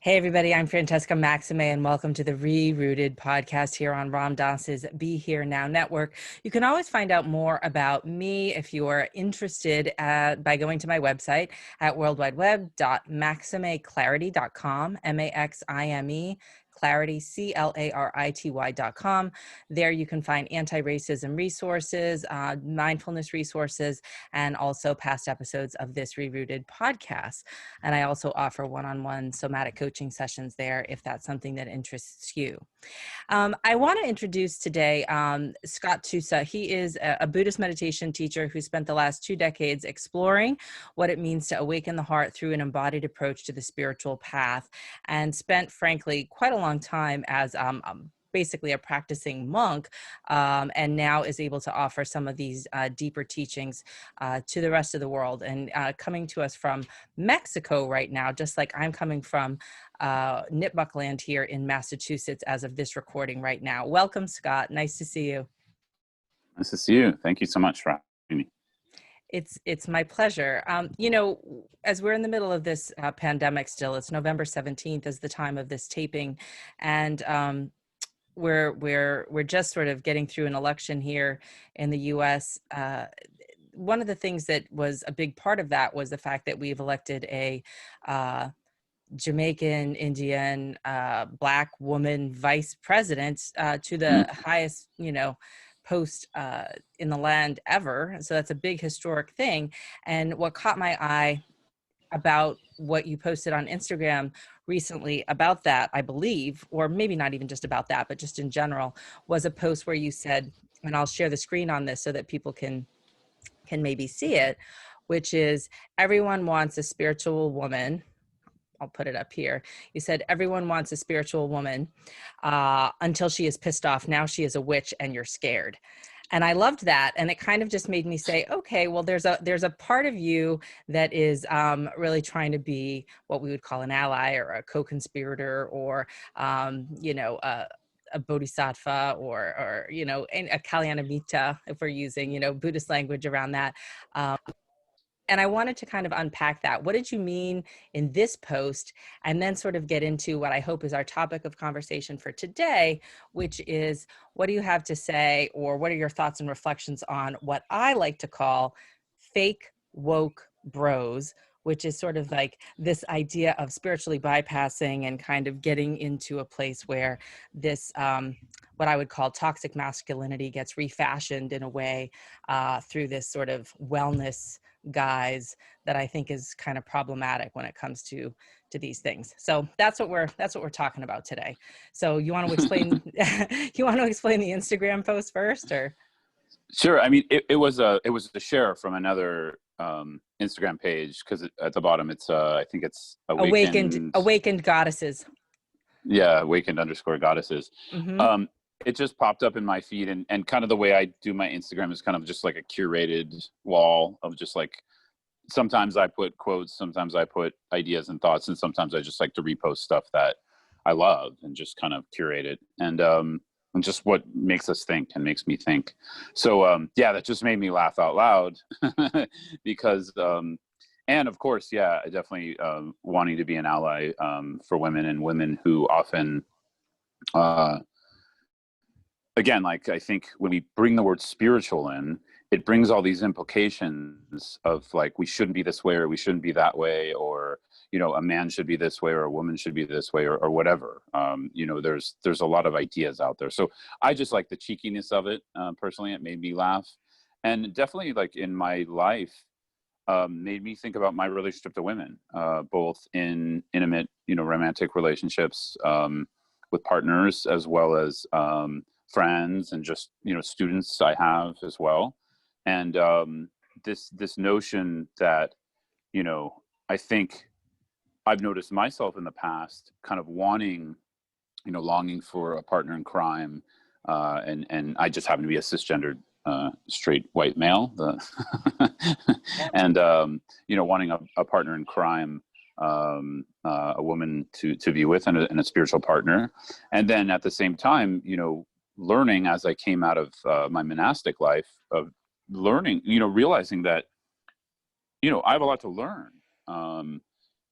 Hey everybody, I'm Francesca Maximé and welcome to the ReRooted podcast here on Ram Dass's Be Here Now network. You can always find out more about me if you are interested by going to my website at worldwideweb.maximeclarity.com, M-A-X-I-M-E, clarity, clarity.com. There you can find anti-racism resources, mindfulness resources, and also past episodes of this ReRooted podcast. And I also offer one-on-one somatic coaching sessions there if that's something that interests you. I want to introduce today Scott Tusa. He is a Buddhist meditation teacher who spent the last 2 decades exploring what it means to awaken the heart through an embodied approach to the spiritual path, and spent, frankly, quite a long time as basically a practicing monk, and now is able to offer some of these deeper teachings to the rest of the world, and coming to us from Mexico right now, just like I'm coming from Nipmuc land here in Massachusetts as of this recording right now. Welcome, Scott. Nice to see you. Nice to see you. Thank you so much for having me. It's my pleasure. As we're in the middle of this pandemic still, it's November 17th is the time of this taping, and we're just sort of getting through an election here in the U.S. One of the things that was a big part of that was the fact that we've elected a Jamaican, Indian, Black woman vice president to the highest, post in the land ever. So that's a big historic thing. And what caught my eye about what you posted on Instagram recently about that, I believe, or maybe not even just about that, but just in general, was a post where you said, and I'll share the screen on this so that people can maybe see it, which is everyone wants a spiritual woman. I'll put it up here. You said everyone wants a spiritual woman until she is pissed off. Now she is a witch and you're scared. And I loved that. And it kind of just made me say, okay, well, there's a part of you that is really trying to be what we would call an ally or a co-conspirator, or, a bodhisattva, or a kalyanamitta, if we're using, Buddhist language around that. And I wanted to kind of unpack that. What did you mean in this post? And then sort of get into what I hope is our topic of conversation for today, which is, what do you have to say, or what are your thoughts and reflections on what I like to call fake woke bros, which is sort of like this idea of spiritually bypassing and kind of getting into a place where this, what I would call toxic masculinity, gets refashioned in a way through this sort of wellness guise that I think is kind of problematic when it comes to these things. So that's what we're talking about today. So you want to explain you want to explain the Instagram post first, or? Sure. I mean, it was a share from another Instagram page, because at the bottom it's I think it's awakened goddesses. Yeah, awakened_goddesses. Mm-hmm. It just popped up in my feed, and kind of the way I do my Instagram is kind of just like a curated wall of just like, sometimes I put quotes, sometimes I put ideas and thoughts, and sometimes I just like to repost stuff that I love and just kind of curate it. And just what makes us think and makes me think. So yeah, that just made me laugh out loud because and of course, yeah, I definitely wanting to be an ally for women, and women who often again, like, I think when we bring the word spiritual in, it brings all these implications of like, we shouldn't be this way, or we shouldn't be that way, or, a man should be this way, or a woman should be this way, or whatever. There's a lot of ideas out there. So I just like the cheekiness of it. Personally, it made me laugh. And definitely, like, in my life, made me think about my relationship to women, both in intimate, romantic relationships with partners, as well as friends, and just students I have as well. And this notion that I think I've noticed myself in the past kind of wanting, longing for a partner in crime, and I just happen to be a cisgendered straight white male, and wanting a partner in crime, a woman to be with, and a spiritual partner. And then at the same time, learning, as I came out of my monastic life, of learning, realizing that, I have a lot to learn.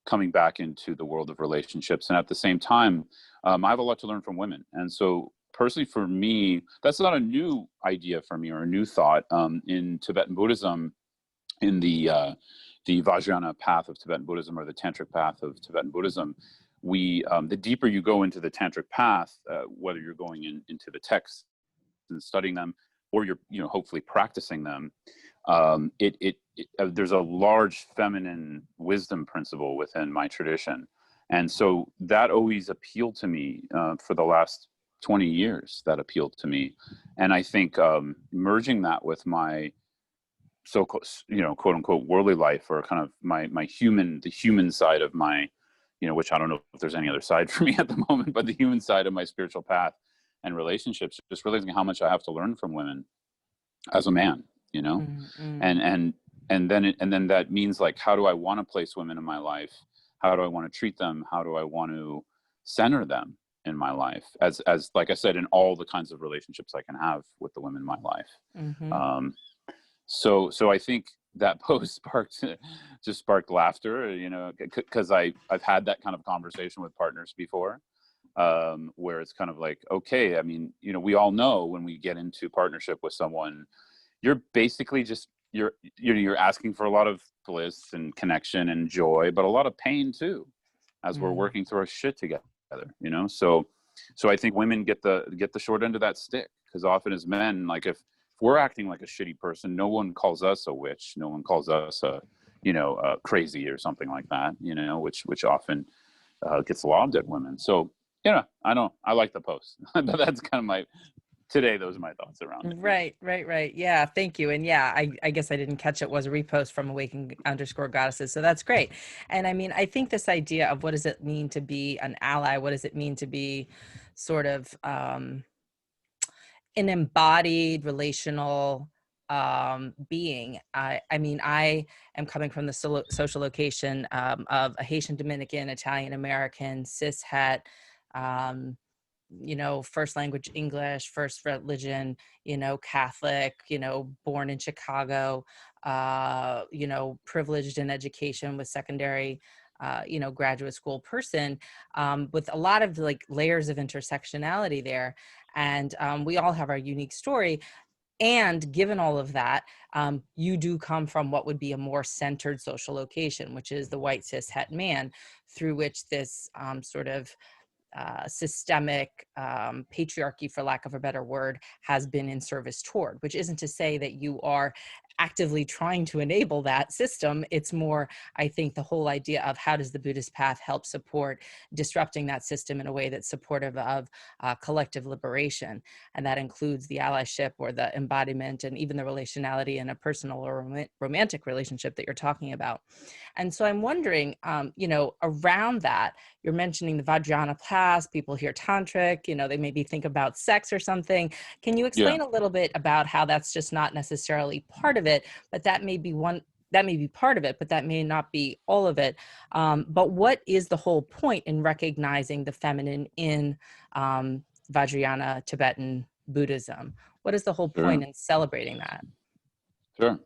coming back into the world of relationships. And at the same time, I have a lot to learn from women. And so personally for me, that's not a new idea for me or a new thought. In Tibetan Buddhism, in the Vajrayana path of Tibetan Buddhism, or the Tantric path of Tibetan Buddhism, the deeper you go into the Tantric path, whether you're going into the texts and studying them, or you're, hopefully practicing them, there's a large feminine wisdom principle within my tradition. And so that always appealed to me for the last 20 years, that appealed to me. And I think merging that with my quote unquote worldly life, or kind of the human side of my, which I don't know if there's any other side for me at the moment, but the human side of my spiritual path and relationships, just realizing how much I have to learn from women as a man, Mm-hmm. and then that means, like, how do I want to place women in my life? How do I want to treat them? How do I want to center them in my life? As like I said, in all the kinds of relationships I can have with the women in my life. Mm-hmm. So I think that post sparked laughter, because I've had that kind of conversation with partners before, where it's kind of like, okay, I mean, we all know when we get into partnership with someone, you're basically just, you're asking for a lot of bliss and connection and joy, but a lot of pain too, as we're working through our shit together, so I think women get the short end of that stick, because often as men, like, if we're acting like a shitty person, no one calls us a witch, no one calls us a crazy or something like that, which often gets lobbed at women. So I like the post. That's kind of today, those are my thoughts around it. Right. Yeah. Thank you. And yeah, I guess I didn't catch it was a repost from Awakened_Goddesses. So that's great. And I mean, I think this idea of what does it mean to be an ally? What does it mean to be sort of an embodied relational being? I mean, I am coming from the social location of a Haitian Dominican, Italian American, cis het, first language English, first religion, Catholic, born in Chicago, privileged in education with secondary, graduate school person, with a lot of like layers of intersectionality there. And we all have our unique story. And given all of that, you do come from what would be a more centered social location, which is the white cis het man, through which this sort of systemic patriarchy, for lack of a better word, has been in service toward, which isn't to say that you are actively trying to enable that system. It's more, I think, the whole idea of how does the Buddhist path help support disrupting that system in a way that's supportive of collective liberation. And that includes the allyship or the embodiment and even the relationality in a personal or romantic relationship that you're talking about. And so I'm wondering, around that, you're mentioning the Vajrayana path, people hear tantric, they maybe think about sex or something. Can you explain a little bit about how that's just not necessarily part of it, but that may be part of it, but that may not be all of it. But what is the whole point in recognizing the feminine in Vajrayana Tibetan Buddhism? What is the whole point in celebrating that? Sure.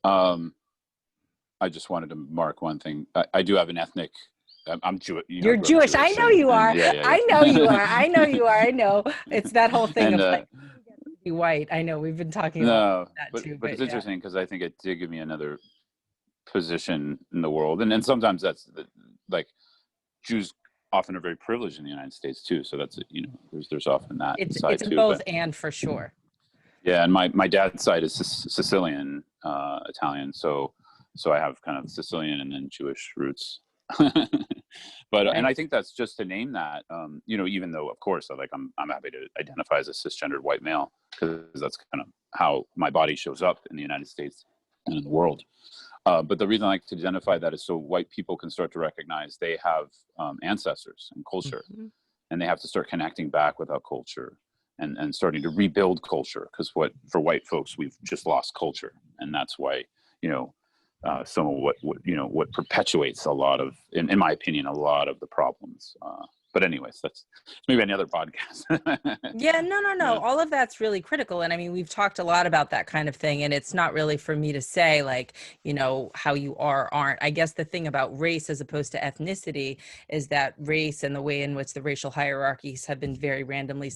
I just wanted to mark one thing. I do have an ethnic. I'm Jewish. You're Jewish. I know you are. I know you are. I know you are. I know. It's that whole thing of like, be white. I know we've been talking about that too. But it's interesting because I think it did give me another position in the world, and sometimes that's like Jews often are very privileged in the United States too. So that's there's often that side it's too. Both and for sure. Yeah, and my dad's side is Sicilian, Italian. So I have kind of Sicilian and then Jewish roots. But and I think that's just to name that, even though of course I'm happy to identify as a cisgendered white male, because that's kind of how my body shows up in the United States and in the world. But the reason I like to identify that is so white people can start to recognize they have ancestors and culture, and they have to start connecting back with our culture and starting to rebuild culture, because for white folks, we've just lost culture, and that's why some of what perpetuates a lot of, in my opinion, a lot of the problems But anyways, that's maybe another podcast. Yeah, no, no, no. Yeah. All of that's really critical. And I mean, we've talked a lot about that kind of thing. And it's not really for me to say, like, you know, how you are, aren't. I guess the thing about race as opposed to ethnicity is that race and the way in which the racial hierarchies have been very randomly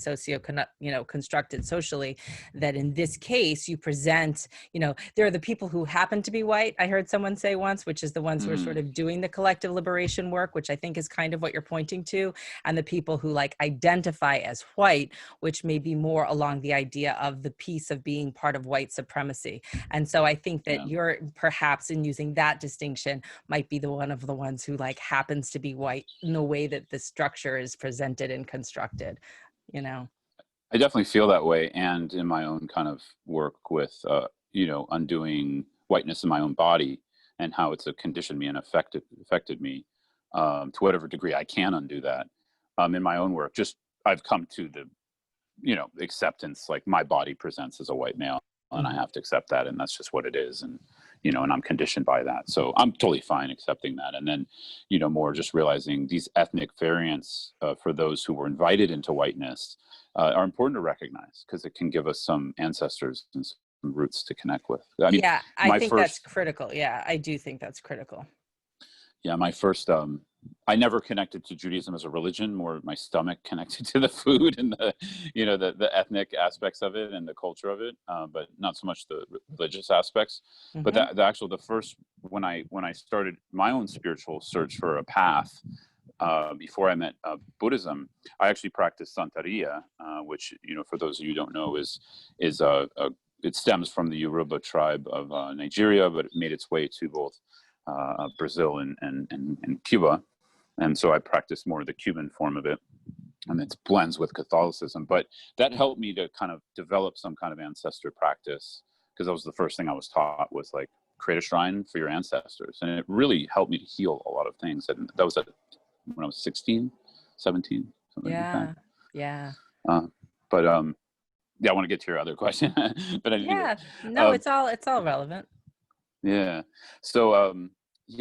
constructed socially, that in this case, you present, you know, there are the people who happen to be white, I heard someone say once, which is the ones who are sort of doing the collective liberation work, which I think is kind of what you're pointing to, and the people who like identify as white, which may be more along the idea of the piece of being part of white supremacy. And so I think that you're perhaps in using that distinction might be the one of the ones who like happens to be white in the way that the structure is presented and constructed, you know? I definitely feel that way. And in my own kind of work with, undoing whiteness in my own body and how it's conditioned me and affected me, to whatever degree I can undo that. In my own work, just I've come to the acceptance, like my body presents as a white male and I have to accept that, and that's just what it is, and and I'm conditioned by that, so I'm totally fine accepting that. And then more just realizing these ethnic variants, for those who were invited into whiteness, are important to recognize, because it can give us some ancestors and some roots to connect with. I mean, yeah, I think that's critical. Yeah, I do think that's critical. Yeah, my first, I never connected to Judaism as a religion, more my stomach connected to the food and the ethnic aspects of it and the culture of it, but not so much the religious aspects. But the first, when I started my own spiritual search for a path, before I met Buddhism, I actually practiced Santeria, which, for those of you who don't know, is it stems from the Yoruba tribe of Nigeria, but it made its way to both Brazil and Cuba. And so I practiced more of the Cuban form of it, and it blends with Catholicism. But that helped me to kind of develop some kind of ancestor practice, because that was the first thing I was taught, was like, create a shrine for your ancestors. And it really helped me to heal a lot of things. And that was when I was 16, 17, something like that. Yeah. But I want to get to your other question. But anyway, it's all relevant. Yeah. So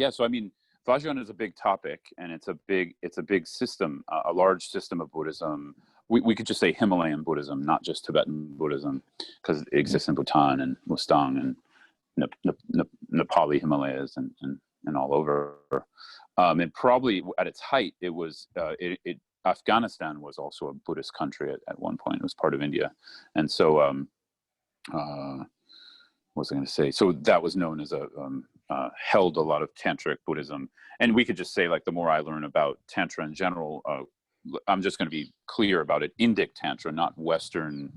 so I mean, Vajrayana is a big topic, and it's a big system, a large system of Buddhism. We could just say Himalayan Buddhism, not just Tibetan Buddhism, because it exists in Bhutan and Mustang and Nepali Himalayas and all over. And probably at its height, it was Afghanistan was also a Buddhist country at one point. It was part of India, and so what was I going to say? So that was known as held a lot of tantric Buddhism. And we could just say, like, the more I learn about Tantra in general, I'm just going to be clear about it. Indic Tantra, not Western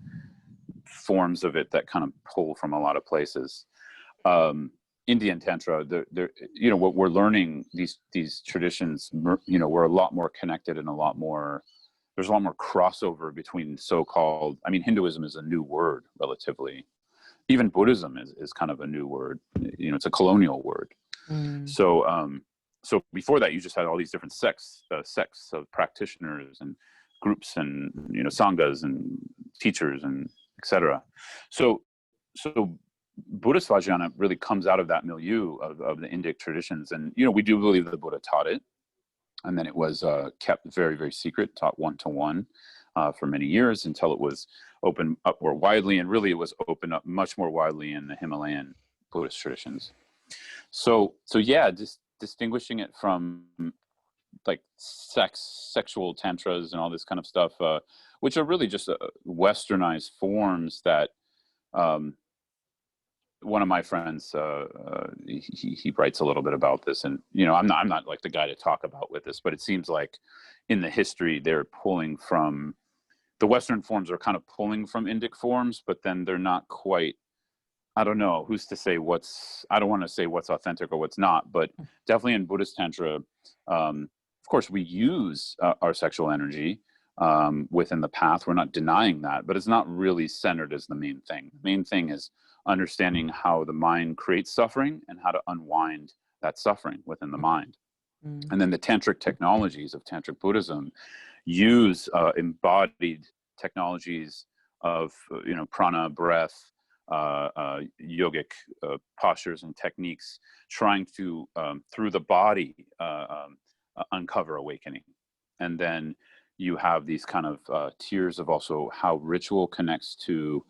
forms of it that kind of pull from a lot of places. Indian Tantra, what we're learning, these traditions, we're a lot more connected and there's a lot more crossover between so-called, I mean, Hinduism is a new word relatively. Even Buddhism is kind of a new word. It's a colonial word. So before that, you just had all these different sects of practitioners and groups and sanghas and teachers and etc. So Buddhist Vajrayana really comes out of that milieu of the Indic traditions, and we do believe that the Buddha taught it, and then it was kept very, very secret, taught one-to-one for many years, until it was opened up more widely, and really it was opened up much more widely in the Himalayan Buddhist traditions. So yeah, just distinguishing it from like sexual tantras and all this kind of stuff, which are really just westernized forms that one of my friends, he writes a little bit about this, and I'm not like the guy to talk about with this, but it seems like in the history they're pulling from the Western forms, are kind of pulling from Indic forms, but then they're not quite. I don't know who's to say I don't want to say what's authentic or what's not, but definitely in Buddhist Tantra, of course we use our sexual energy within the path. We're not denying that, but it's not really centered as the main thing. The main thing is understanding how the mind creates suffering and how to unwind that suffering within the mind. And then the tantric technologies of tantric Buddhism use embodied technologies of prana, breath, yogic postures and techniques, trying to through the body uncover awakening. And then you have these kind of tiers of also how ritual connects to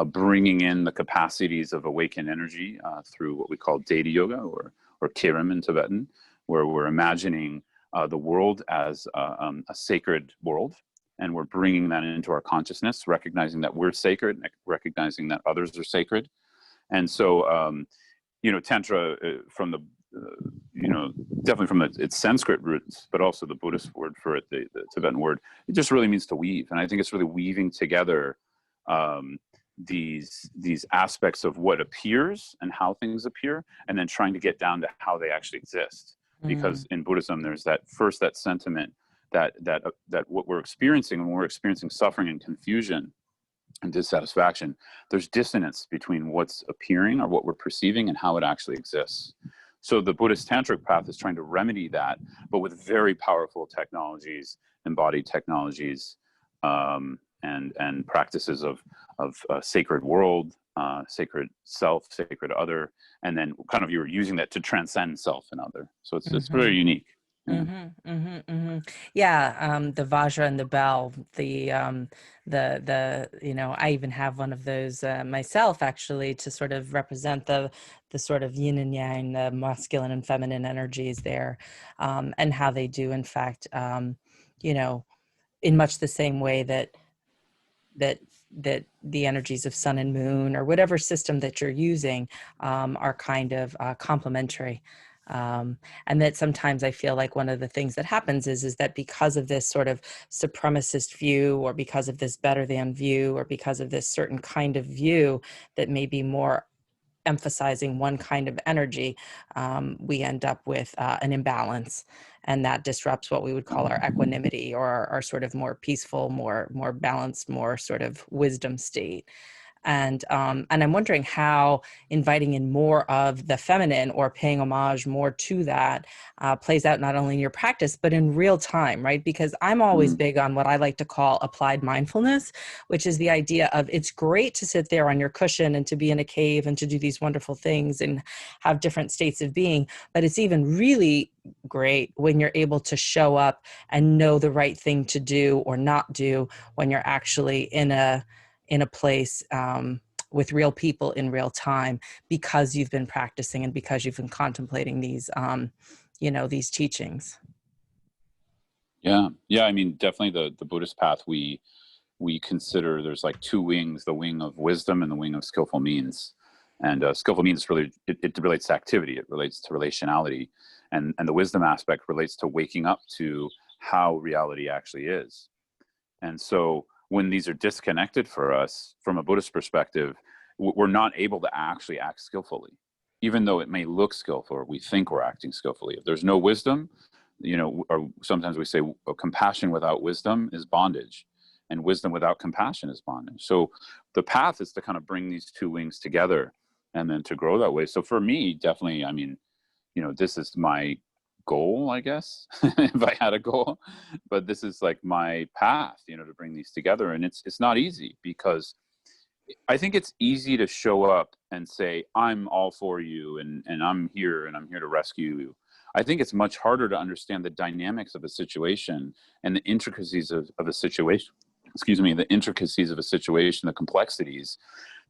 bringing in the capacities of awakened energy through what we call Deity Yoga, or Kirim in Tibetan, where we're imagining the world as a sacred world, and we're bringing that into our consciousness, recognizing that we're sacred, recognizing that others are sacred. And so, Tantra from the, definitely from its Sanskrit roots, but also the Buddhist word for it, the Tibetan word, it just really means to weave. And I think it's really weaving together these aspects of what appears and how things appear, and then trying to get down to how they actually exist. Because in Buddhism, there's that sentiment that what we're experiencing, when we're experiencing suffering and confusion and dissatisfaction, there's dissonance between what's appearing or what we're perceiving and how it actually exists. So the Buddhist tantric path is trying to remedy that, but with very powerful technologies, embodied technologies, and practices of sacred world, sacred self, sacred other, and then kind of you're using that to transcend self and other. So it's very unique. Yeah. The Vajra and the bell, I even have one of those myself, actually, to sort of represent the sort of yin and yang, the masculine and feminine energies there, and how they do, in fact, in much the same way that the energies of sun and moon, or whatever system that you're using, are kind of complementary. And that sometimes I feel like one of the things that happens is that because of this sort of supremacist view, or because of this better than view, or because of this certain kind of view that may be more emphasizing one kind of energy, we end up with an imbalance, and that disrupts what we would call our equanimity, or our sort of more peaceful, more balanced, more sort of wisdom state. And I'm wondering how inviting in more of the feminine, or paying homage more to that, plays out not only in your practice, but in real time, right? Because I'm always big on what I like to call applied mindfulness, which is the idea of, it's great to sit there on your cushion and to be in a cave and to do these wonderful things and have different states of being. But it's even really great when you're able to show up and know the right thing to do or not do, when you're actually in a place with real people in real time, because you've been practicing and because you've been contemplating these, these teachings. Yeah. I mean, definitely the Buddhist path, we consider there's like two wings: the wing of wisdom and the wing of skillful means. And skillful means really, it relates to activity, it relates to relationality, and the wisdom aspect relates to waking up to how reality actually is. And so when these are disconnected for us from a Buddhist perspective, we're not able to actually act skillfully, even though it may look skillful, or we think we're acting skillfully. If there's no wisdom, or sometimes we say compassion without wisdom is bondage, and wisdom without compassion is bondage. So the path is to kind of bring these two wings together and then to grow that way. So for me, definitely, I mean, this is my goal, I guess, if I had a goal, but this is like my path, to bring these together. And it's not easy, because I think it's easy to show up and say, I'm all for you, and I'm here, and I'm here to rescue you. I think it's much harder to understand the dynamics of a situation and the intricacies of a situation, the intricacies of a situation, the complexities,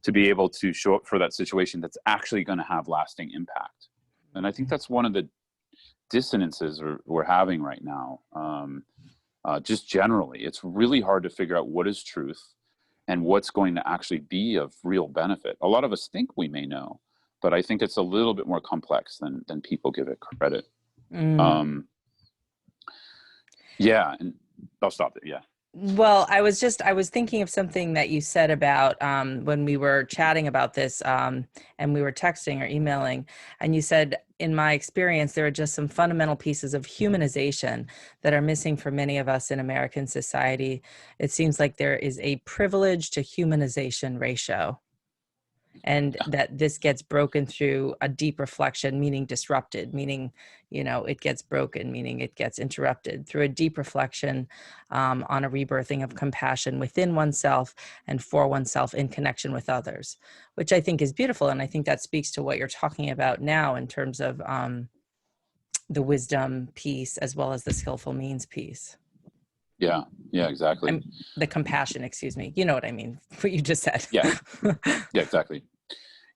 to be able to show up for that situation that's actually going to have lasting impact. And I think that's one of the dissonances we're having right now. Just generally, it's really hard to figure out what is truth and what's going to actually be of real benefit. A lot of us think we may know, but I think it's a little bit more complex than people give it credit. And I'll stop it. Yeah. Well, I was thinking of something that you said about when we were chatting about this, and we were texting or emailing, and you said, in my experience, there are just some fundamental pieces of humanization that are missing for many of us in American society. It seems like there is a privilege to humanization ratio, and that this gets broken through a deep reflection, meaning disrupted, meaning, it gets broken, meaning it gets interrupted through a deep reflection on a rebirthing of compassion within oneself and for oneself in connection with others, which I think is beautiful. And I think that speaks to what you're talking about now in terms of the wisdom piece as well as the skillful means piece. Yeah. Yeah, exactly. The compassion, excuse me. You know what I mean, what you just said. Yeah. Yeah, exactly.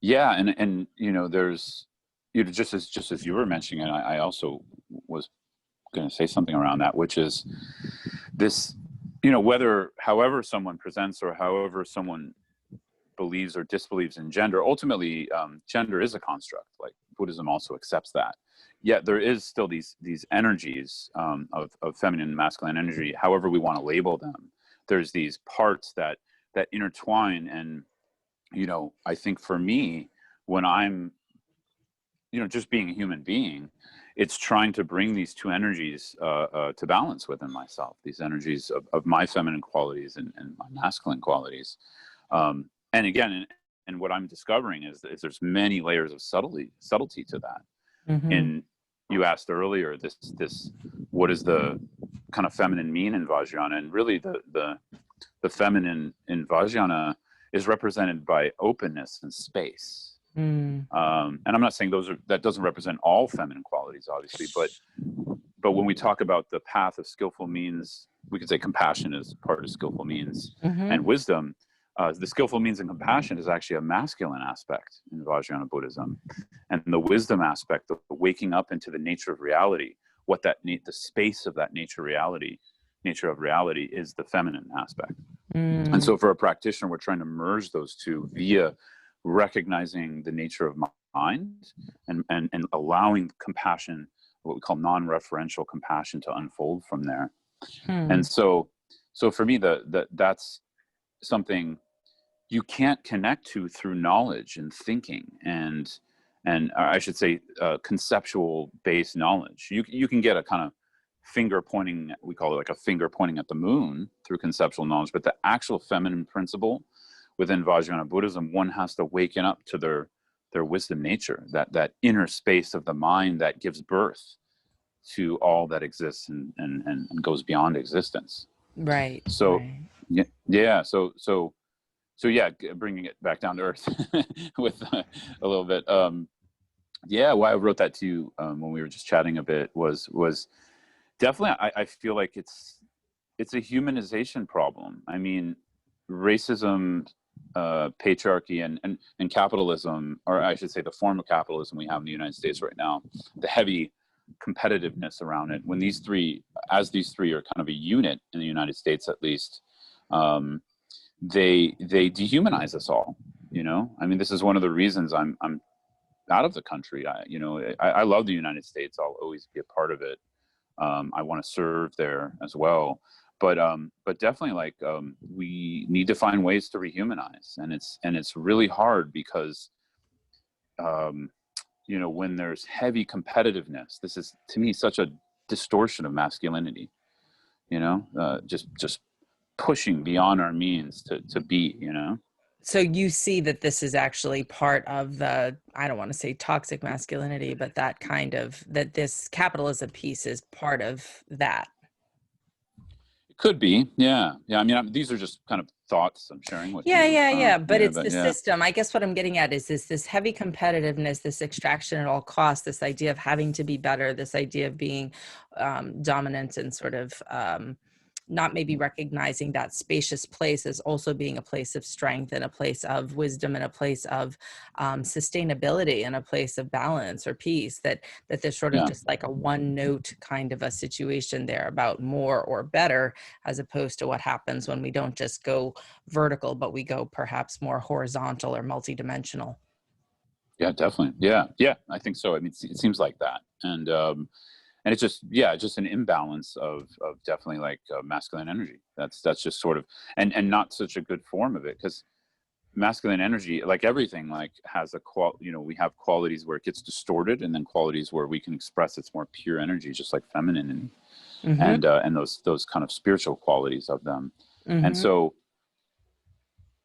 Yeah. And, you know, there's, you know, just as you were mentioning, and I also was going to say something around that, which is this, you know, however someone presents or however someone believes or disbelieves in gender, ultimately gender is a construct. Like Buddhism also accepts that. Yet there is still these energies of feminine and masculine energy, however we want to label them. There's these parts that intertwine. And, you know, I think for me, when I'm, you know, just being a human being, it's trying to bring these two energies to balance within myself, these energies of my feminine qualities and my masculine qualities. And again, and what I'm discovering is there's many layers of subtlety to that. Mm-hmm. And you asked earlier, this what does the kind of feminine mean in Vajrayana? And really the feminine in Vajrayana is represented by openness and space. And I'm not saying that doesn't represent all feminine qualities, obviously, but when we talk about the path of skillful means, we could say compassion is part of skillful means, and wisdom. The skillful means and compassion is actually a masculine aspect in Vajrayana Buddhism, and the wisdom aspect of waking up into the nature of reality, the space of that nature of reality is the feminine aspect. And so for a practitioner, we're trying to merge those two via recognizing the nature of mind and allowing compassion, what we call non-referential compassion, to unfold from there. And so for me, that's something you can't connect to through knowledge and thinking and I should say conceptual based knowledge. You can get a kind of finger pointing, we call it like a finger pointing at the moon through conceptual knowledge, but the actual feminine principle within Vajrayana Buddhism, one has to waken up to their wisdom nature, that inner space of the mind that gives birth to all that exists and goes beyond existence. Right. So right. yeah. So yeah, bringing it back down to earth with a little bit. Yeah, why I wrote that to you when we were just chatting a bit was definitely, I feel like it's a humanization problem. I mean, racism, patriarchy, and capitalism, or I should say the form of capitalism we have in the United States right now, the heavy competitiveness around it, when these three are kind of a unit in the United States, at least, they dehumanize us all. You know, I mean, this is one of the reasons I'm out of the country. I love the United States. I'll always be a part of it. I want to serve there as well, but definitely, like, we need to find ways to rehumanize, and it's really hard because you know, when there's heavy competitiveness, this is, to me, such a distortion of masculinity. You know, just pushing beyond our means to be, you know. So you see that this is actually part of the, I don't want to say toxic masculinity, but that this capitalism piece is part of that. It could be, yeah. I mean, these are just kind of thoughts I'm sharing with you. Yeah. But it's the system. I guess what I'm getting at is this heavy competitiveness, this extraction at all costs, this idea of having to be better, this idea of being dominant, and sort of not maybe recognizing that spacious place as also being a place of strength and a place of wisdom and a place of sustainability and a place of balance or peace, that there's sort of just like a one note kind of a situation there about more or better, as opposed to what happens when we don't just go vertical, but we go perhaps more horizontal or multidimensional. Yeah, definitely. Yeah. I think so. I mean, it seems like that. And it's just an imbalance of definitely, like, masculine energy. That's just sort of, and not such a good form of it, because masculine energy, like everything, like, has you know, we have qualities where it gets distorted, and then qualities where we can express its more pure energy, just like feminine and those kind of spiritual qualities of them. And so,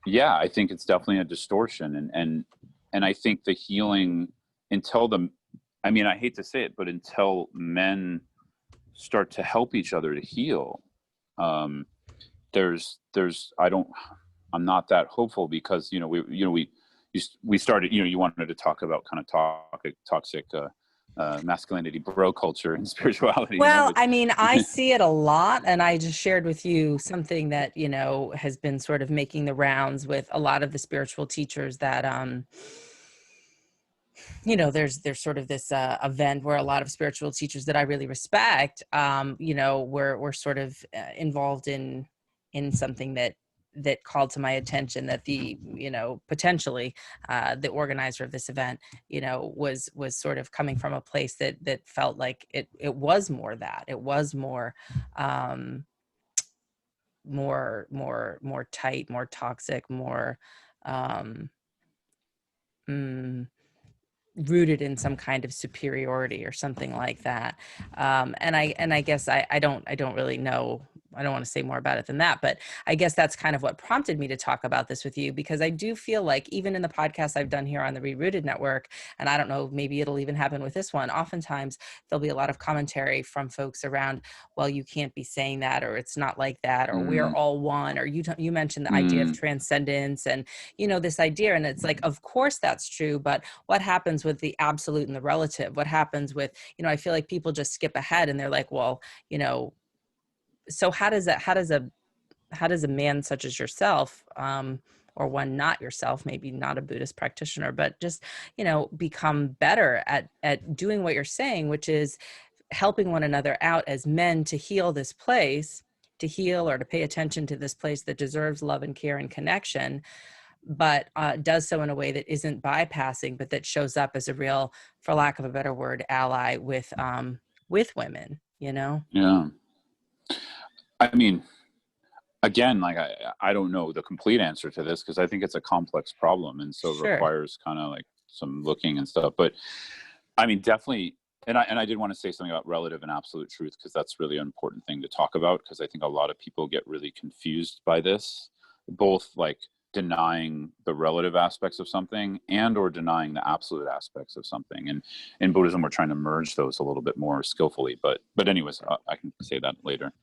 yeah, I think it's definitely a distortion, and I think the healing, I mean, I hate to say it, but until men start to help each other to heal, I'm not that hopeful, because, you know, we started, you know, you wanted to talk about kind of toxic masculinity bro culture and spirituality, you know, Well, but I mean, I see it a lot, and I just shared with you something that, you know, has been sort of making the rounds with a lot of the spiritual teachers that, you know, there's sort of this event where a lot of spiritual teachers that I really respect, you know, were sort of involved in something that called to my attention, that the, you know, potentially the organizer of this event, you know, was sort of coming from a place that felt like it was more, that it was more um more tight, more toxic, more um mm, rooted in some kind of superiority or something like that. And I guess I don't really know. I don't want to say more about it than that, but I guess that's kind of what prompted me to talk about this with you, because I do feel like even in the podcast I've done here on the ReRooted network, and I don't know, maybe it'll even happen with this one, oftentimes there'll be a lot of commentary from folks around, well, you can't be saying that, or it's not like that, or we're mm, all one, or you mentioned the idea of mm, transcendence, and, you know, this idea. And it's like, of course that's true, but what happens with the absolute and the relative? What happens with, you know, I feel like people just skip ahead and they're like, well, you know, so how does a man such as yourself, or one not yourself, maybe not a Buddhist practitioner, but just, you know, become better at doing what you're saying, which is helping one another out as men to heal this place, to heal or to pay attention to this place that deserves love and care and connection, but does so in a way that isn't bypassing, but that shows up as a real, for lack of a better word, ally with women, you know? yeah. I mean, again, like I don't know the complete answer to this because I think it's a complex problem, and so it Sure. requires kind of like some looking and stuff. But I mean, definitely, and I did want to say something about relative and absolute truth, because that's really an important thing to talk about, because I think a lot of people get really confused by this, both like denying the relative aspects of something and or denying the absolute aspects of something. And in Buddhism, we're trying to merge those a little bit more skillfully. But anyways, I can say that later.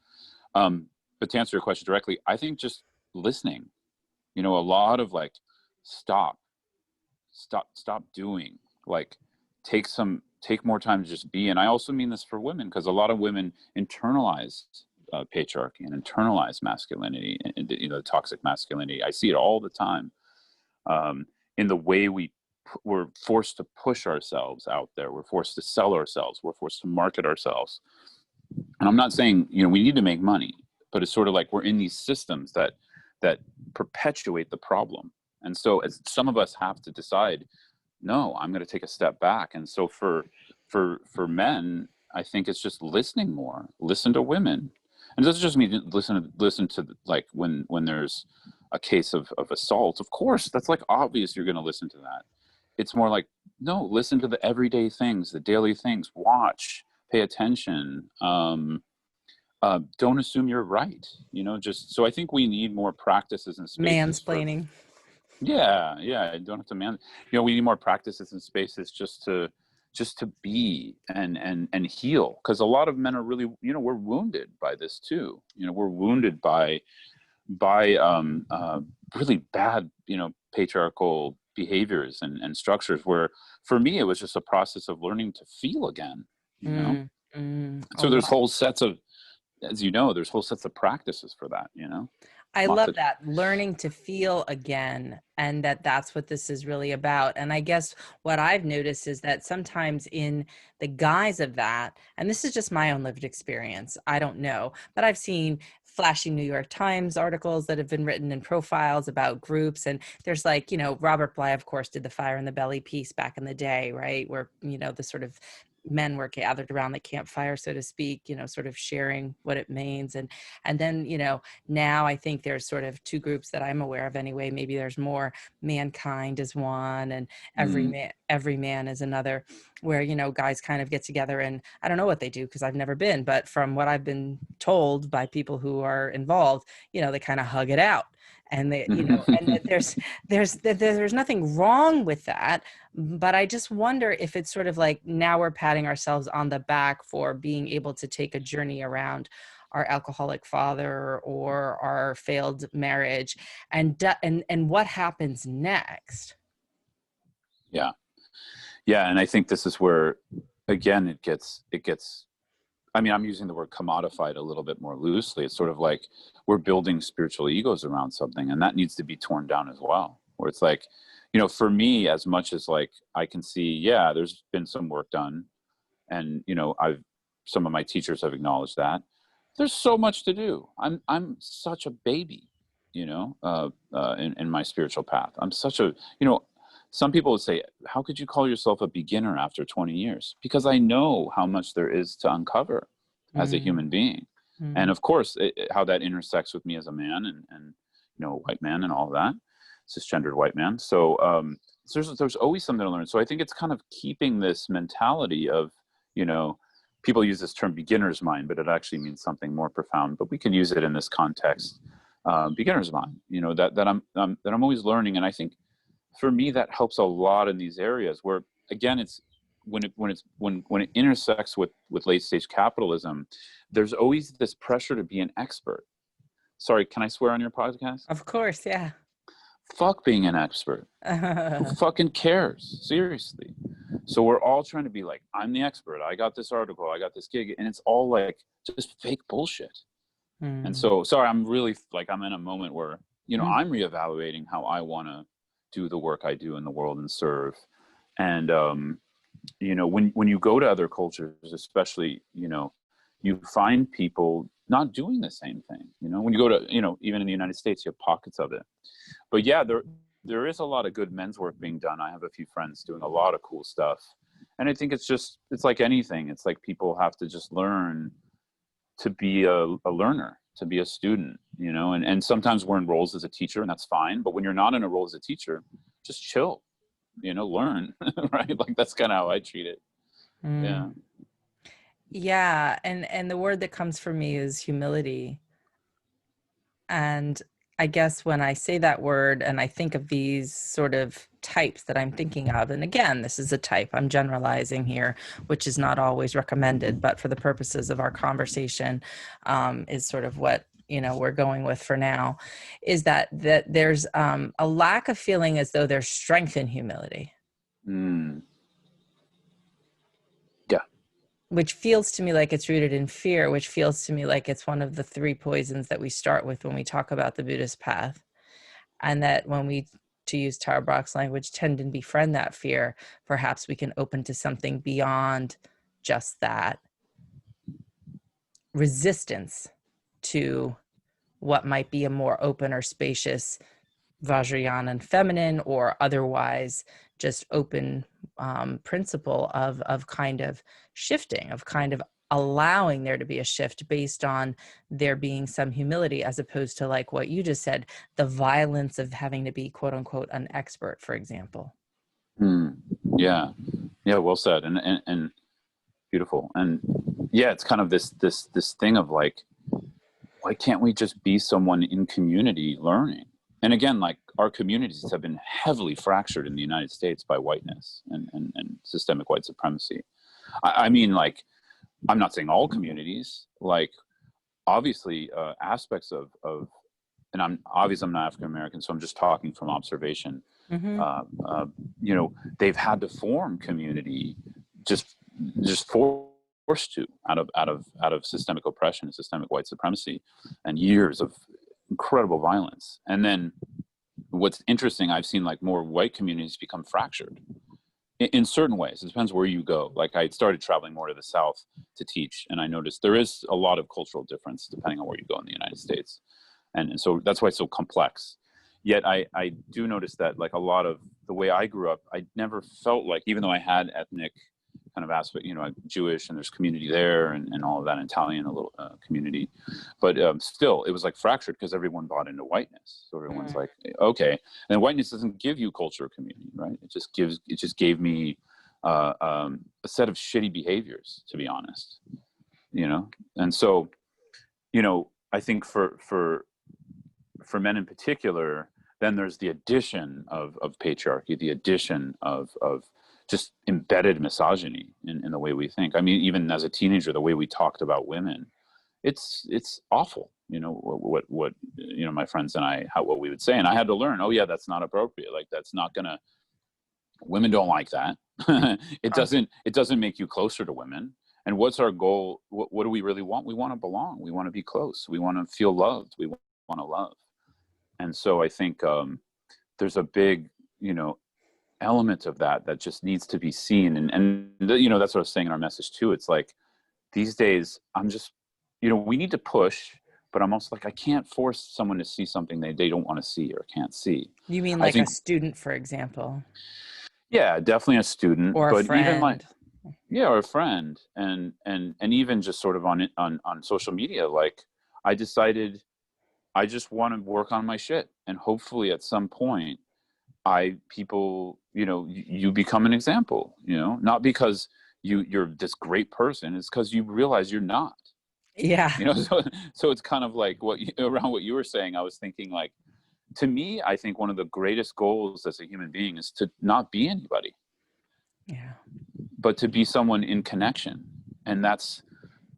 But to answer your question directly, I think just listening, you know, a lot of like, stop doing, like, take more time to just be. And I also mean this for women, because a lot of women internalize patriarchy and internalize masculinity, and you know, toxic masculinity. I see it all the time, in the way we're forced to push ourselves out there. We're forced to sell ourselves. We're forced to market ourselves. And I'm not saying, you know, we need to make money, but it's sort of like we're in these systems that perpetuate the problem. And so as some of us have to decide, no, I'm going to take a step back. And so for men, I think it's just listening more, listen to women. And it doesn't just mean listen to like when there's a case of assault. Of course, that's like obvious you're going to listen to that. It's more like, no, listen to the everyday things, the daily things, watch, pay attention. Don't assume you're right, you know, just, so I think we need more practices and spaces for, Mansplaining. yeah, I don't have to you know, we need more practices and spaces just to be and heal, because a lot of men are really, you know, we're wounded by this too, you know, we're wounded by really bad, you know, patriarchal behaviors and structures, where for me it was just a process of learning to feel again, you know. A So there's lot. whole sets of, as you know, there's whole sets of practices for that, you know, I lots love of, that, learning to feel again, and that's what this is really about. And I guess what I've noticed is that sometimes in the guise of that, and this is just my own lived experience, I don't know, but I've seen flashy New York Times articles that have been written in profiles about groups. And there's like, you know, Robert Bly, of course, did the Fire in the Belly piece back in the day, right? Where, you know, the sort of men were gathered around the campfire, so to speak, you know, sort of sharing what it means. And then, you know, now I think there's sort of two groups that I'm aware of anyway. Maybe there's more. Mankind is one, and mm, every man is another, where, you know, guys kind of get together, and I don't know what they do because I've never been, but from what I've been told by people who are involved, you know, they kind of hug it out. And they, you know, and that there's nothing wrong with that, but I just wonder if it's sort of like, now we're patting ourselves on the back for being able to take a journey around our alcoholic father or our failed marriage, and what happens next. yeah, and I think this is where, again, it gets, I mean, I'm using the word commodified a little bit more loosely. It's sort of like we're building spiritual egos around something, and that needs to be torn down as well. Where it's like, you know, for me, as much as like I can see, yeah, there's been some work done, and you know, some of my teachers have acknowledged that. There's so much to do. I'm such a baby, you know, in my spiritual path. I'm such a, you know, some people would say, how could you call yourself a beginner after 20 years? Because I know how much there is to uncover as a human being. And of course, how that intersects with me as a man and you know, white man and all of that, cisgendered white man. So there's always something to learn. So I think it's kind of keeping this mentality of, you know, people use this term beginner's mind, but it actually means something more profound, but we can use it in this context, beginner's mind, you know, that I'm always learning. And I think for me, that helps a lot in these areas where, again, it's when it intersects with late stage capitalism, there's always this pressure to be an expert. Sorry, can I swear on your podcast? Of course, yeah. Fuck being an expert. Who fucking cares? Seriously. So we're all trying to be like, I'm the expert. I got this article. I got this gig. And it's all like just fake bullshit. And so, sorry, I'm really like, I'm in a moment where, you know, I'm reevaluating how I want to do the work I do in the world and serve. And, you know, when you go to other cultures, especially, you know, you find people not doing the same thing. You know, when you go to, you know, even in the United States, you have pockets of it. But yeah, there is a lot of good men's work being done. I have a few friends doing a lot of cool stuff. And I think it's like anything. It's like people have to just learn to be a learner, to be a student, you know, and sometimes we're in roles as a teacher, and that's fine. But when you're not in a role as a teacher, just chill, you know, learn, right? Like that's kind of how I treat it. Yeah. Yeah. And the word that comes for me is humility. And I guess when I say that word and I think of these sort of types that I'm thinking of, and again, this is a type, I'm generalizing here, which is not always recommended, but for the purposes of our conversation, is sort of what, you know, we're going with for now, is that there's a lack of feeling as though there's strength in humility. Yeah. Which feels to me like it's rooted in fear, which feels to me like it's one of the 3 poisons that we start with when we talk about the Buddhist path. And that when we, to use Tara Brach's language, tend and befriend that fear, perhaps we can open to something beyond just that resistance to what might be a more open or spacious Vajrayana and feminine, or otherwise just open principle of kind of shifting, of kind of allowing there to be a shift based on there being some humility, as opposed to like what you just said, the violence of having to be quote unquote an expert, for example. Yeah. Well said. And beautiful. And yeah, it's kind of this thing of like, why can't we just be someone in community learning? And again, like our communities have been heavily fractured in the United States by whiteness and systemic white supremacy. I mean, like, I'm not saying all communities, like obviously aspects of, and I'm not African-American, so I'm just talking from observation. You know, they've had to form community just forced to out of systemic oppression and systemic white supremacy and years of incredible violence. And then what's interesting, I've seen like more white communities become fractured in certain ways. It depends where you go. Like I started traveling more to the South to teach, and I noticed there is a lot of cultural difference depending on where you go in the United States. And so that's why it's so complex. Yet I do notice that like a lot of the way I grew up, I never felt like, even though I had ethnic kind of aspect, you know, I'm Jewish and there's community there and all of that, Italian, a little community, but still it was like fractured because everyone bought into whiteness. So everyone's like, okay, and whiteness doesn't give you culture or community, right? It just gave me a set of shitty behaviors, to be honest, you know? And so, you know, I think for men in particular, then there's the addition of patriarchy, the addition of just embedded misogyny in the way we think. I mean, even as a teenager, the way we talked about women, it's awful. You know, what you know, my friends and I, what we would say, and I had to learn, oh yeah, that's not appropriate. Like that's not gonna, Women don't like that. It doesn't make you closer to women. And what's our goal? What do we really want? We want to belong. We want to be close. We want to feel loved. We want to love. And so I think there's a big, element of that just needs to be seen. And that's what I was saying in our message too. It's like these days I'm just, we need to push, but I'm also like, I can't force someone to see something they don't want to see or can't see. You mean like a student, for example? Yeah, definitely a student, or a but friend. even like, yeah, or a friend, and even just sort of on social media, like I decided I just want to work on my shit, and hopefully at some point you become an example, not because you're this great person, it's because you realize you're not. Yeah. So it's kind of like around what you were saying. I was thinking, like, to me, I think one of the greatest goals as a human being is to not be anybody. Yeah. But to be someone in connection. And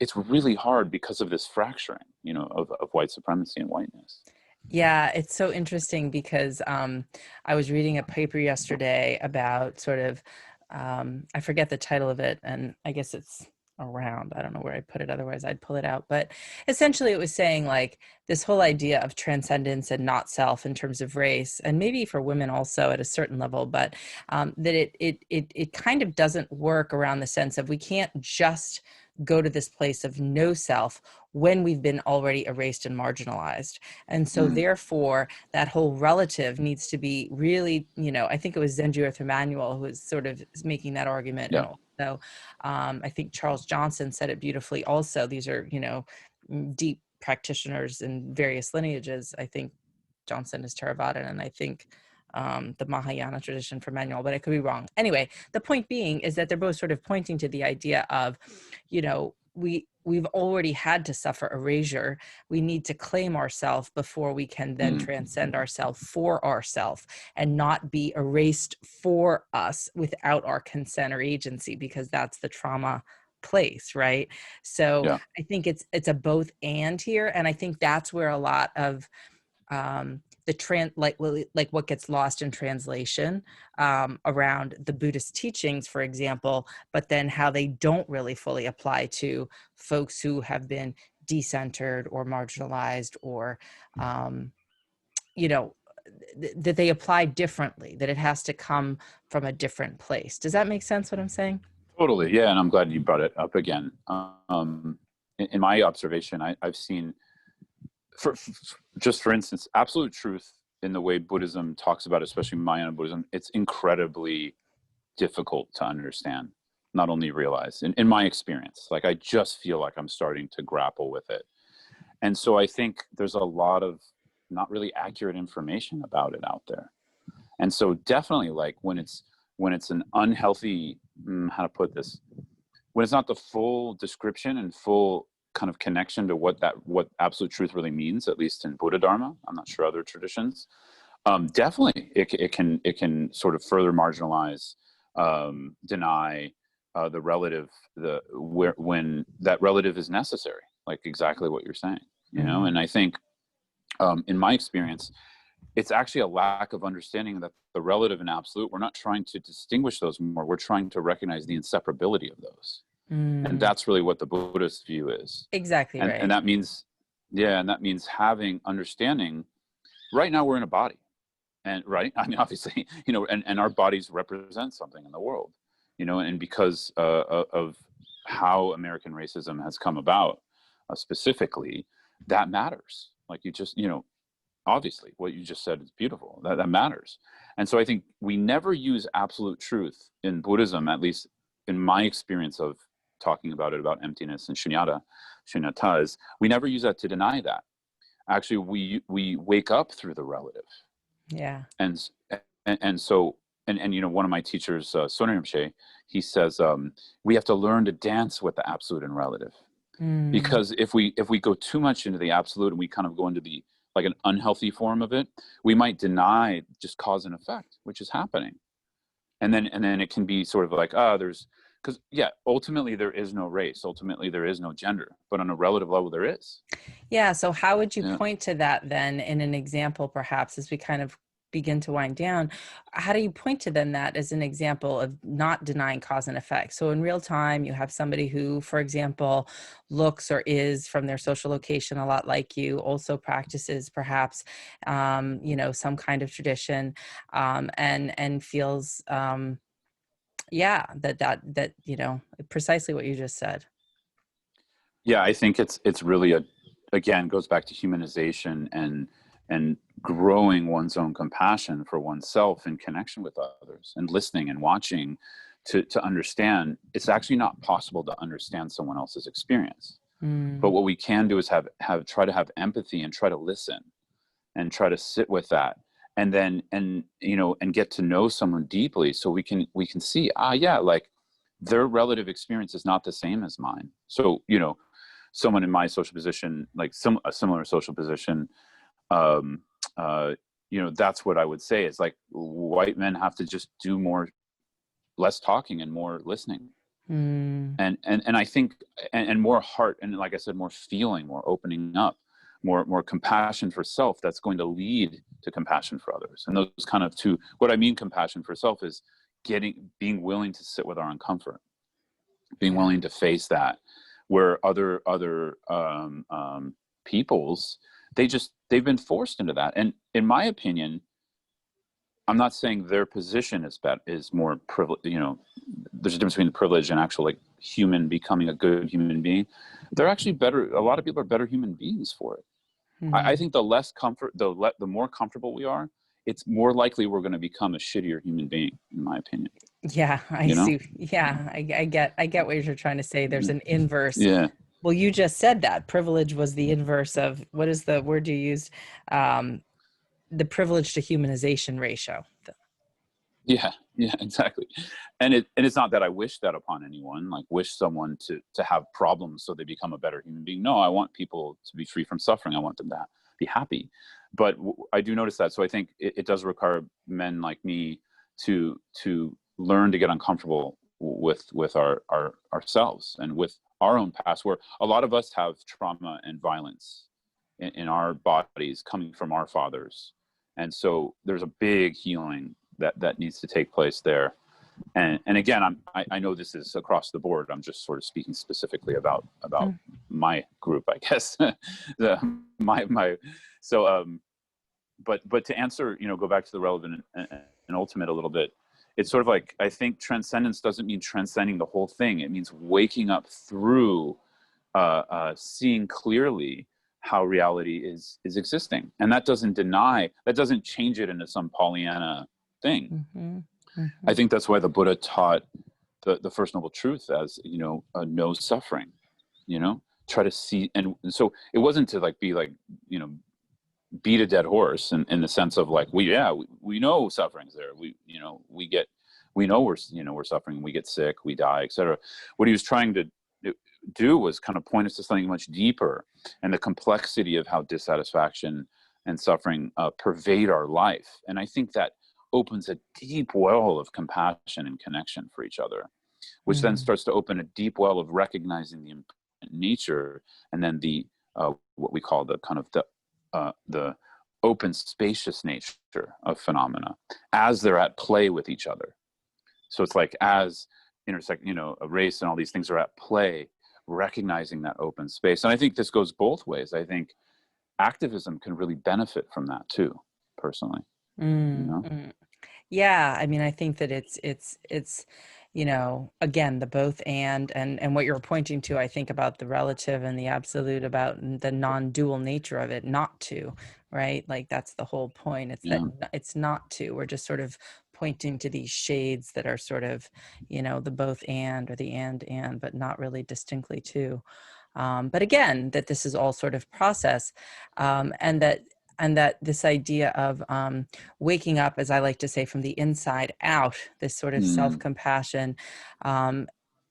it's really hard because of this fracturing, of white supremacy and whiteness. Yeah, it's so interesting because I was reading a paper yesterday about sort of, I forget the title of it, and I guess it's around, I don't know where I put it, otherwise I'd pull it out. But essentially it was saying like this whole idea of transcendence and not self in terms of race, and maybe for women also at a certain level, but that it kind of doesn't work around the sense of we can't just go to this place of no self when we've been already erased and marginalized. And so therefore that whole relative needs to be really, I think it was Zenji Earth Emmanuel who was sort of making that argument. Yeah. And also I think Charles Johnson said it beautifully also. These are, deep practitioners in various lineages. I think Johnson is Theravadan, and I think the Mahayana tradition for Manuel, but I could be wrong. Anyway, the point being is that they're both sort of pointing to the idea of, we've already had to suffer erasure. We need to claim ourselves before we can then transcend ourselves for ourselves and not be erased for us without our consent or agency, because that's the trauma place, right? So Yeah. I think it's a both and here. And I think that's where a lot of like what gets lost in translation around the Buddhist teachings, for example, but then how they don't really fully apply to folks who have been decentered or marginalized, or that they apply differently, that it has to come from a different place. Does that make sense what I'm saying? Totally. Yeah. And I'm glad you brought it up again. In my observation, I've seen, for instance, absolute truth in the way Buddhism talks about, especially Mahayana Buddhism, it's incredibly difficult to understand, not only realize. In my experience, like I just feel like I'm starting to grapple with it. And so I think there's a lot of not really accurate information about it out there. And so definitely, like when it's an unhealthy, how to put this, when it's not the full description and full kind of connection to what absolute truth really means, at least in Buddha Dharma, I'm not sure other traditions, definitely it can sort of further marginalize, deny the relative, when that relative is necessary, like exactly what you're saying, and I think in my experience, it's actually a lack of understanding that the relative and absolute, we're not trying to distinguish those more, we're trying to recognize the inseparability of those. And that's really what the Buddhist view is. Exactly. And, right. And that means, and that means having understanding. Right now we're in a body, and right, I mean, obviously, and our bodies represent something in the world, and because of how American racism has come about, specifically, that matters. Like you just, obviously what you just said is beautiful. That matters. And so I think we never use absolute truth in Buddhism, at least in my experience of talking about emptiness and shunyata, is we never use that to deny that. Actually, we wake up through the relative. Yeah. And so one of my teachers, Sonia Rinpoche, he says we have to learn to dance with the absolute and relative, because if we go too much into the absolute and we kind of go into the like an unhealthy form of it, we might deny just cause and effect, which is happening, and then it can be sort of like because ultimately there is no race, ultimately there is no gender, but on a relative level there is. Yeah. So how would you point to that then in an example, perhaps, as we kind of begin to wind down, how do you point to them that as an example of not denying cause and effect? So in real time, you have somebody who, for example, looks or is from their social location a lot like you, also practices perhaps, some kind of tradition, and feels, that precisely what you just said. Yeah, I think it's really again, goes back to humanization and growing one's own compassion for oneself in connection with others, and listening and watching to understand. It's actually not possible to understand someone else's experience. But what we can do is try to have empathy and try to listen and try to sit with that, and then and get to know someone deeply, so we can see, like their relative experience is not the same as mine. So someone in my social position, like a similar social position, that's what I would say is like white men have to just do less talking and more listening. And I think, and more heart, and like I said, more feeling, more opening up, more compassion for self. That's going to lead to compassion for others. And those kind of two, what I mean compassion for self is being willing to sit with our uncomfort, being willing to face that, where other peoples, they've been forced into that. And in my opinion, I'm not saying their position is more privileged. There's a difference between the privilege and actual like becoming a good human being. They're actually better. A lot of people are better human beings for it. I think the less comfort, the more comfortable we are, it's more likely we're going to become a shittier human being, in my opinion. Yeah, I see. Yeah, I get what you're trying to say. There's an inverse. Yeah. Well, you just said that privilege was the inverse of, what is the word you used? The privilege to humanization ratio. Yeah, exactly. And it's not that I wish that upon anyone, like wish someone to have problems so they become a better human being. No, I want people to be free from suffering. I want them to be happy. But I do notice that. So I think it does require men like me to learn to get uncomfortable with ourselves and with our own past, where a lot of us have trauma and violence in our bodies coming from our fathers. And so there's a big healing that needs to take place there. And again, I know this is across the board. I'm just sort of speaking specifically about my group, I guess. But to answer, go back to the relevant and ultimate a little bit. It's sort of like, I think transcendence doesn't mean transcending the whole thing. It means waking up through seeing clearly how reality is existing. And that doesn't change it into some Pollyanna thing. I think that's why the Buddha taught the First Noble Truth as, no suffering, try to see. And so it wasn't to like be like, beat a dead horse in the sense of like, we know suffering's there. We know we're suffering, we get sick, we die, etc. What he was trying to do was kind of point us to something much deeper, and the complexity of how dissatisfaction and suffering pervade our life. And I think that opens a deep well of compassion and connection for each other, which then starts to open a deep well of recognizing the impermanent nature, and then the what we call the kind of the open, spacious nature of phenomena as they're at play with each other. So it's like as a race and all these things are at play, recognizing that open space. And I think this goes both ways. I think activism can really benefit from that too, personally. Yeah, I mean, I think that it's again, the both and what you're pointing to, I think about the relative and the absolute, about the non-dual nature of it, not to, right? Like that's the whole point. It's that it's not to. We're just sort of pointing to these shades that are sort of, the both and, or the and, but not really distinctly to. But again, that this is all sort of process, and that this idea of waking up, as I like to say, from the inside out, this sort of self-compassion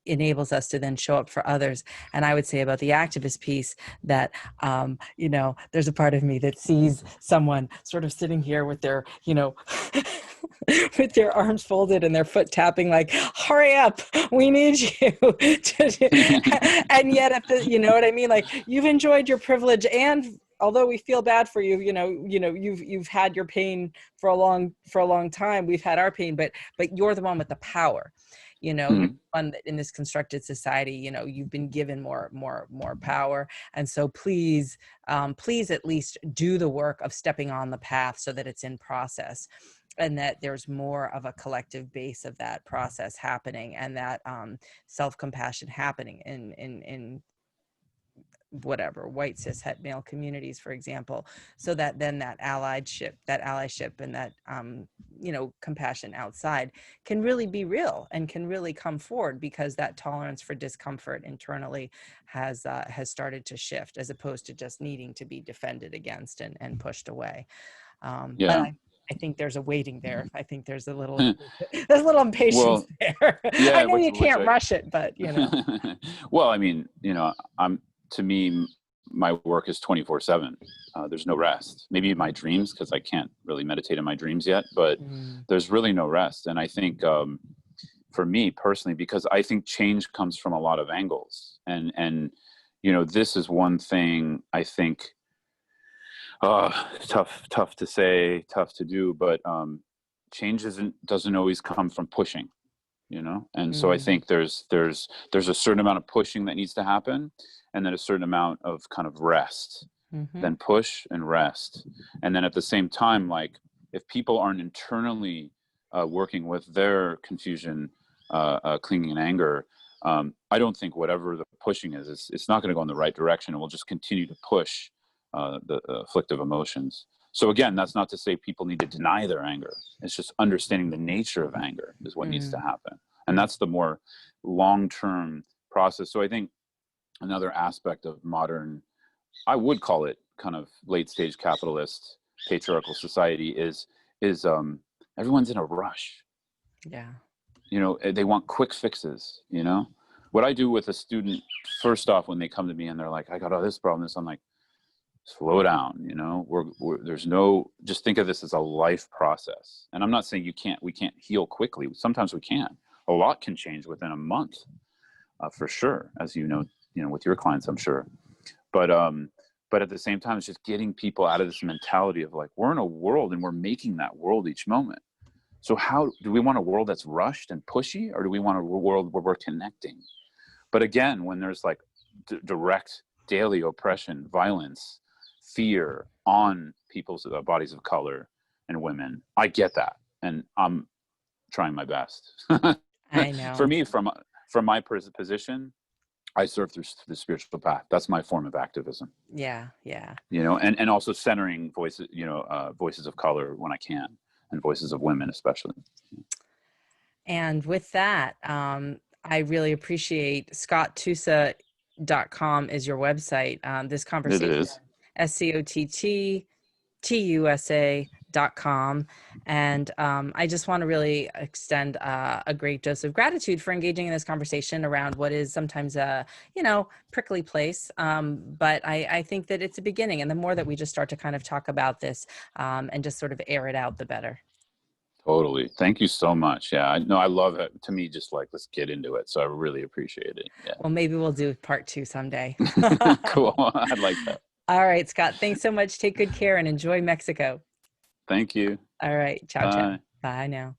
enables us to then show up for others. And I would say about the activist piece that, there's a part of me that sees someone sort of sitting here with their, with their arms folded and their foot tapping, like, hurry up, we need you. And yet, you know what I mean? Like, you've enjoyed your privilege and although we feel bad for you, you've had your pain for a long time. We've had our pain, but you're the one with the power. You're the one that in this constructed society, you've been given more power. And so please at least do the work of stepping on the path so that it's in process, and that there's more of a collective base of that process happening, and that self-compassion happening in whatever white cis het male communities, for example, so that then that allyship and that compassion outside can really be real and can really come forward, because that tolerance for discomfort internally has started to shift, as opposed to just needing to be defended against and pushed away. But I think there's a waiting there. I think there's a little impatience there. Yeah, I know you can't rush it, but Well, I mean, to me, my work is 24/7. There's no rest. Maybe in my dreams, because I can't really meditate in my dreams yet, but there's really no rest. And I think for me personally, because I think change comes from a lot of angles. And this is one thing I think, tough to say, tough to do, but change doesn't always come from pushing, And so I think there's a certain amount of pushing that needs to happen, and then a certain amount of kind of rest, then push and rest. And then at the same time, like, if people aren't internally working with their confusion, clinging and anger, I don't think whatever the pushing is, it's not going to go in the right direction. It will just continue to push the afflictive emotions. So again, that's not to say people need to deny their anger. It's just understanding the nature of anger is what needs to happen. And that's the more long-term process. So I think another aspect of modern, I would call it kind of late stage capitalist patriarchal society is everyone's in a rush. Yeah. They want quick fixes, What I do with a student, first off, when they come to me and they're like, I got all this problem, I'm like, slow down, there's no, just think of this as a life process. And I'm not saying we can't heal quickly. Sometimes we can. A lot can change within a month, for sure, as with your clients, I'm sure. But at the same time, it's just getting people out of this mentality of like, we're in a world and we're making that world each moment. So how do we want a world that's rushed and pushy, or do we want a world where we're connecting? But again, when there's like direct daily oppression, violence, fear on people's bodies of color and women, I get that, and I'm trying my best. I know. For me, from my position, I serve through the spiritual path. That's my form of activism. Yeah. And also centering voices, voices of color when I can, and voices of women especially. And with that, I really appreciate ScottTusa.com is your website. This conversation, it is ScottTusa.com. And I just want to really extend a great dose of gratitude for engaging in this conversation around what is sometimes a, prickly place. But I think that it's a beginning. And the more that we just start to kind of talk about this and just sort of air it out, the better. Totally. Thank you so much. Yeah, I love it. To me, just like, let's get into it. So I really appreciate it. Yeah. Well, maybe we'll do part 2 someday. Cool. I'd like that. All right, Scott. Thanks so much. Take good care and enjoy Mexico. Thank you. All right. Ciao, ciao. Bye now.